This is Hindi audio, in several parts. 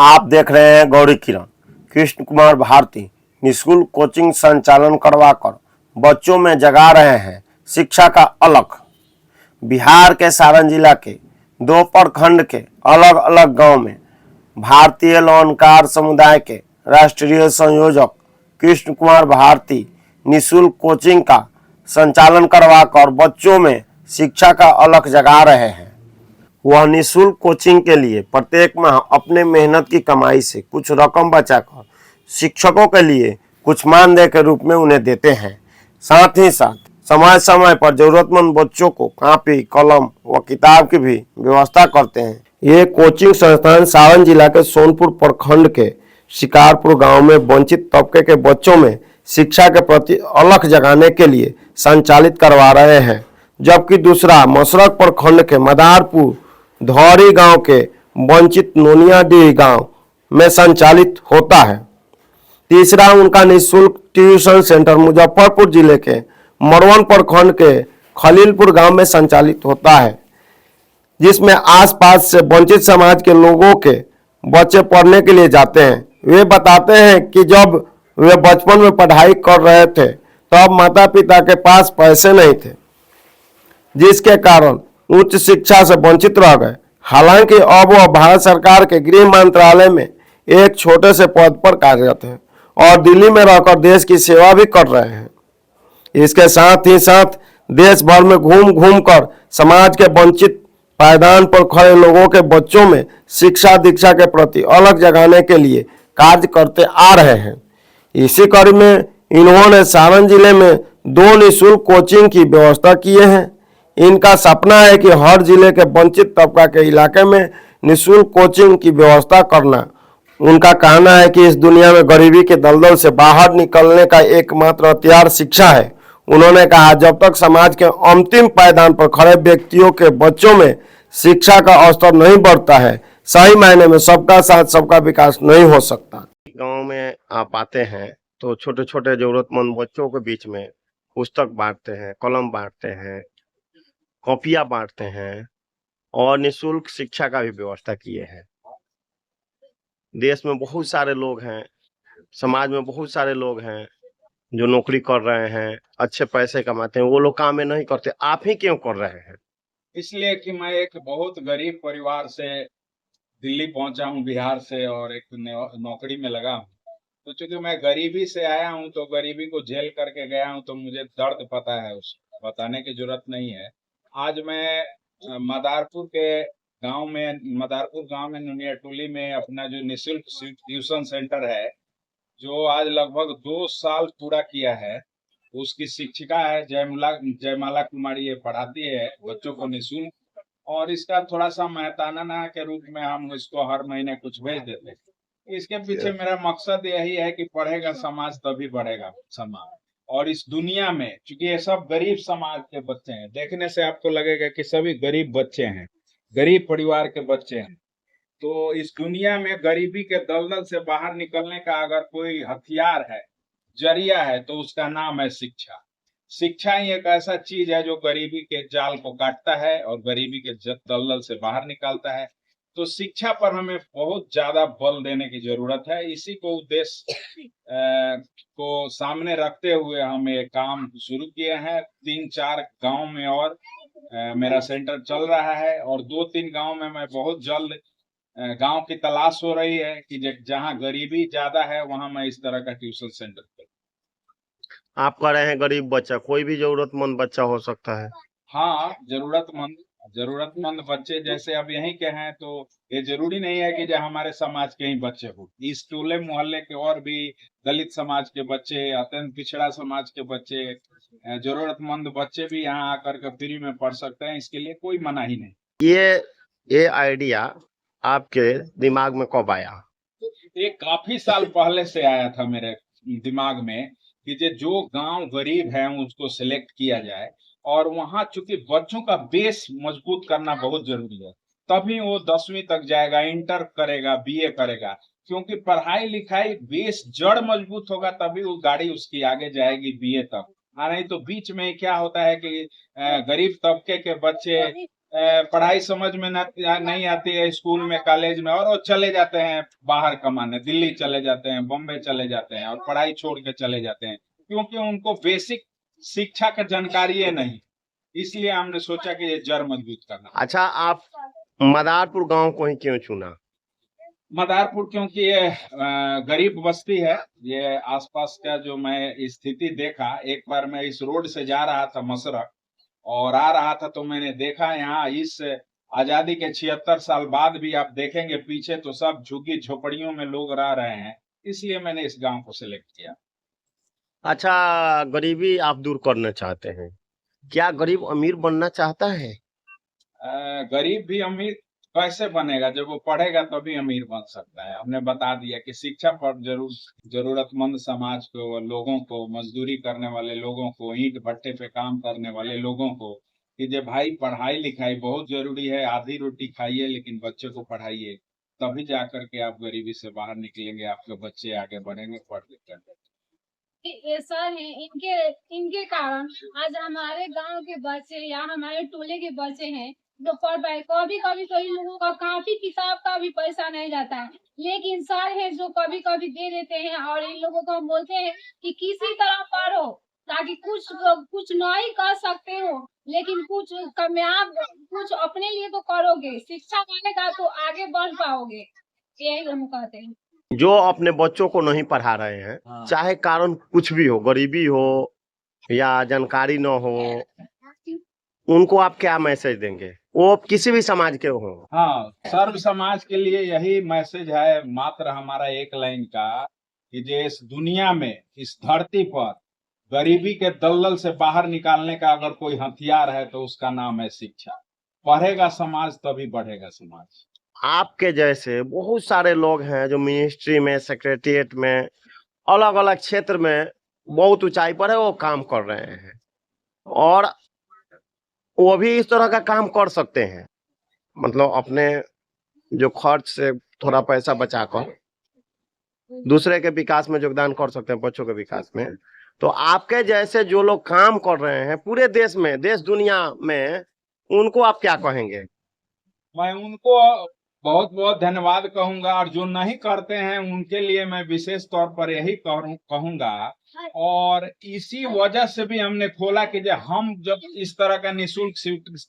आप देख रहे हैं गौरी किरण। कृष्ण कुमार भारती निःशुल्क कोचिंग संचालन करवाकर बच्चों में जगा रहे हैं शिक्षा का अलख। बिहार के सारण जिला के 2 प्रखंड के अलग अलग गांव में भारतीय लोनकार समुदाय के राष्ट्रीय संयोजक कृष्ण कुमार भारती निःशुल्क कोचिंग का संचालन करवाकर बच्चों में शिक्षा का अलख जगा रहे हैं। वह निःशुल्क कोचिंग के लिए प्रत्येक माह अपने मेहनत की कमाई से कुछ रकम बचाकर शिक्षकों के लिए कुछ मानदेय के रूप में उन्हें देते हैं। साथ ही साथ समय समय पर जरूरतमंद बच्चों को कॉपी, कलम व किताब की भी व्यवस्था करते हैं। ये कोचिंग संस्थान सारण जिला के सोनपुर प्रखंड के शिकारपुर गांव में वंचित तबके के बच्चों में शिक्षा के प्रति अलख जगाने के लिए संचालित करवा रहे हैं, जबकि दूसरा मशरक प्रखंड के मदारपुर धौरी गांव के वंचित नोनियाडीह गांव में संचालित होता है। तीसरा उनका निःशुल्क ट्यूशन सेंटर मुजफ्फरपुर जिले के मरवन प्रखंड के खलीलपुर गांव में संचालित होता है, जिसमें आसपास से वंचित समाज के लोगों के बच्चे पढ़ने के लिए जाते हैं। वे बताते हैं कि जब वे बचपन में पढ़ाई कर रहे थे तब माता पिता के पास पैसे नहीं थे, जिसके कारण उच्च शिक्षा से वंचित रह गए। हालांकि अब वह भारत सरकार के गृह मंत्रालय में एक छोटे से पद पर कार्यरत है और दिल्ली में रहकर देश की सेवा भी कर रहे हैं। इसके साथ ही साथ देश भर में घूम घूम कर समाज के वंचित पायदान पर खड़े लोगों के बच्चों में शिक्षा दीक्षा के प्रति अलग जगाने के लिए कार्य करते आ रहे हैं। इसी कड़ी में इन्होंने सारण जिले में 2 निःशुल्क कोचिंग की व्यवस्था किए हैं। इनका सपना है कि हर जिले के वंचित तबका के इलाके में निःशुल्क कोचिंग की व्यवस्था करना। उनका कहना है कि इस दुनिया में गरीबी के दलदल से बाहर निकलने का एकमात्र हथियार शिक्षा है। उन्होंने कहा, जब तक समाज के अंतिम पायदान पर खड़े व्यक्तियों के बच्चों में शिक्षा का स्तर नहीं बढ़ता है, सही मायने में सबका साथ सबका विकास नहीं हो सकता। गांव में आप आते हैं तो छोटे छोटे जरूरतमंद बच्चों के बीच में पुस्तक बांटते हैं, कलम बांटते हैं, कॉपियां बांटते हैं और निःशुल्क शिक्षा का भी व्यवस्था किए हैं। देश में बहुत सारे लोग हैं, समाज में बहुत सारे लोग हैं जो नौकरी कर रहे हैं, अच्छे पैसे कमाते हैं, वो लोग काम में नहीं करते। आप ही क्यों कर रहे हैं? इसलिए कि मैं एक बहुत गरीब परिवार से दिल्ली पहुंचा हूं बिहार से और एक नौकरी में लगा हूं। तो चूंकि मैं गरीबी से आया हूं तो गरीबी को झेल करके गया हूं, तो मुझे दर्द पता है, उस बताने की जरूरत नहीं है। आज मैं मदारपुर गांव में नुनिया टोली में अपना जो निःशुल्क ट्यूशन सेंटर है, जो आज लगभग 2 साल पूरा किया है, उसकी शिक्षिका है जयमाला कुमारी, ये पढ़ाती है बच्चों को निःशुल्क। और इसका थोड़ा सा मेहताना के रूप में हम इसको हर महीने कुछ भेज देते हैं। इसके पीछे मेरा मकसद यही है कि पढ़ेगा समाज तभी बढ़ेगा समाज। और इस दुनिया में चूंकि ये सब गरीब समाज के बच्चे हैं, देखने से आपको लगेगा कि सभी गरीब बच्चे हैं, गरीब परिवार के बच्चे हैं। तो इस दुनिया में गरीबी के दलदल से बाहर निकलने का अगर कोई हथियार है, जरिया है, तो उसका नाम है शिक्षा। शिक्षा ही एक ऐसा चीज है जो गरीबी के जाल को काटता है और गरीबी के दलदल से बाहर निकालता है। तो शिक्षा पर हमें बहुत ज्यादा बल देने की जरूरत है। इसी को उद्देश्य को सामने रखते हुए हम ये काम शुरू किए हैं। 3-4 गांव में और मेरा सेंटर चल रहा है और 2-3 गांव में मैं बहुत जल्द गांव की तलाश हो रही है कि जहां गरीबी ज्यादा है वहां मैं इस तरह का ट्यूशन सेंटर करूं। आप कह रहे हैं गरीब बच्चा, कोई भी जरूरतमंद बच्चा हो सकता है। हाँ, जरूरतमंद बच्चे जैसे अब यहीं के हैं, तो ये जरूरी नहीं है कि जो हमारे समाज के ही बच्चे हो। इस टोले मोहल्ले के और भी दलित समाज के बच्चे, अत्यंत पिछड़ा समाज के बच्चे, जरूरतमंद बच्चे भी यहाँ आकर के फ्री में पढ़ सकते हैं। इसके लिए कोई मनाही नहीं। ये आइडिया आपके दिमाग में कब आया? ये काफी साल पहले से आया था मेरे दिमाग में कि जो गांव गरीब है उसको सिलेक्ट किया जाए, और वहां चूंकि बच्चों का बेस मजबूत करना बहुत जरूरी है, तभी वो 10वीं तक जाएगा, इंटर करेगा, बीए करेगा। क्योंकि पढ़ाई लिखाई बेस जड़ मजबूत होगा तभी वो गाड़ी उसकी आगे जाएगी बीए तक। नहीं तो बीच में क्या होता है कि गरीब तबके के बच्चे पढ़ाई समझ में नहीं आती है स्कूल में कॉलेज में, और वो चले जाते हैं बाहर कमाने, दिल्ली चले जाते हैं, बॉम्बे चले जाते हैं और पढ़ाई छोड़ के चले जाते हैं, क्योंकि उनको बेसिक शिक्षा का जानकारी है नहीं। इसलिए हमने सोचा कि ये जड़ मजबूत करना। अच्छा, आप मदारपुर गांव को ही क्यों चुना? मदारपुर क्योंकि ये गरीब बस्ती है। ये आसपास का जो मैं स्थिति देखा, एक बार मैं इस रोड से जा रहा था मसरक और आ रहा था, तो मैंने देखा यहाँ इस आजादी के 76 साल बाद भी आप देखेंगे पीछे तो सब झुग्गी झोपड़ियों में लोग रह रहे हैं। इसलिए मैंने इस गांव को सिलेक्ट किया। अच्छा, गरीबी आप दूर करना चाहते हैं, क्या गरीब अमीर बनना चाहता है? गरीब भी अमीर कैसे बनेगा? जब वो पढ़ेगा तभी अमीर बन सकता है। हमने बता दिया कि शिक्षा पर जरूरतमंद समाज को, लोगों को, मजदूरी करने वाले लोगों को, ईंट भट्टे पे काम करने वाले लोगों को, कि जे भाई पढ़ाई लिखाई बहुत जरूरी है, आधी रोटी खाइए लेकिन बच्चे को पढ़ाइए, तभी जाकर के आप गरीबी से बाहर निकलेंगे, आपके बच्चे आगे बढ़ेंगे पढ़ लिख कर। ये सर है, इनके इनके कारण आज हमारे गांव के बच्चे या हमारे टोले के बच्चे हैं जो पढ़ पाए। कभी कभी तो इन लोगों का काफी किताब का भी पैसा नहीं जाता है, लेकिन सर है जो कभी कभी दे देते हैं और इन लोगों को बोलते हैं कि किसी तरह पढ़ो ताकि कुछ नहीं कर सकते हो, लेकिन कुछ कामयाब कुछ अपने लिए तो करोगे, शिक्षा मिलेगा तो आगे बढ़ पाओगे, यही हम कहते हैं। जो अपने बच्चों को नहीं पढ़ा रहे हैं, हाँ। चाहे कारण कुछ भी हो, गरीबी हो या जानकारी न हो, उनको आप क्या मैसेज देंगे? वो किसी भी समाज के हो। हाँ, सर्व समाज के लिए यही मैसेज है, मात्र हमारा एक लाइन का, कि जो इस दुनिया में, इस धरती पर गरीबी के दलदल से बाहर निकालने का अगर कोई हथियार है तो उसका नाम है शिक्षा। पढ़ेगा समाज तभी बढ़ेगा समाज। आपके जैसे बहुत सारे लोग हैं जो मिनिस्ट्री में, सेक्रेटरिएट में, अलग अलग क्षेत्र में बहुत ऊंचाई पर है, वो काम कर रहे हैं और वो भी इस तरह का काम कर सकते हैं, मतलब अपने जो खर्च से थोड़ा पैसा बचाकर दूसरे के विकास में योगदान कर सकते हैं, बच्चों के विकास में। तो आपके जैसे जो लोग काम कर रहे हैं पूरे देश में, देश दुनिया में, उनको आप क्या कहेंगे? मैं उनको बहुत बहुत धन्यवाद कहूंगा, और जो नहीं करते हैं उनके लिए मैं विशेष तौर पर यही कहूंगा। और इसी वजह से भी हमने खोला कि जब हम इस तरह का निःशुल्क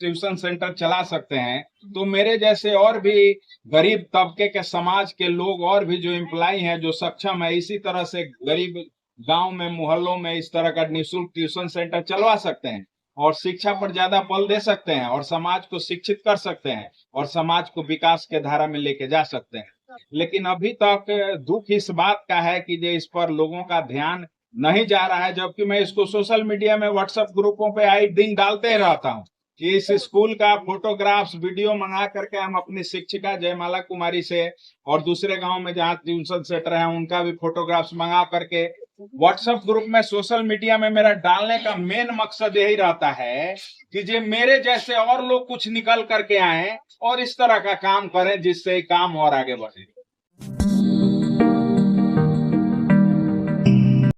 ट्यूशन सेंटर चला सकते हैं, तो मेरे जैसे और भी गरीब तबके के समाज के लोग और भी जो एम्प्लॉय हैं, जो सक्षम है, इसी तरह से गरीब गांव में, मोहल्लों में इस तरह का निःशुल्क ट्यूशन सेंटर चलवा सकते हैं और शिक्षा पर ज्यादा बल दे सकते हैं और समाज को शिक्षित कर सकते हैं और समाज को विकास के धारा में लेके जा सकते हैं। लेकिन अभी तक दुख इस बात का है कि जो इस पर लोगों का ध्यान नहीं जा रहा है, जबकि मैं इसको सोशल मीडिया में, व्हाट्सएप ग्रुपों पे आए दिन डालते रहता हूँ कि इस स्कूल का फोटोग्राफ्स, वीडियो मंगा करके हम अपनी शिक्षिका जयमाला कुमारी से और दूसरे गांव में जहाँ ट्यूशन सेंटर है उनका भी फोटोग्राफ्स मंगा करके व्हाट्सएप ग्रुप में, सोशल मीडिया में मेरा डालने का मेन मकसद यही रहता है कि जो मेरे जैसे और लोग कुछ निकल करके आए और इस तरह का काम करें जिससे काम और आगे बढ़े।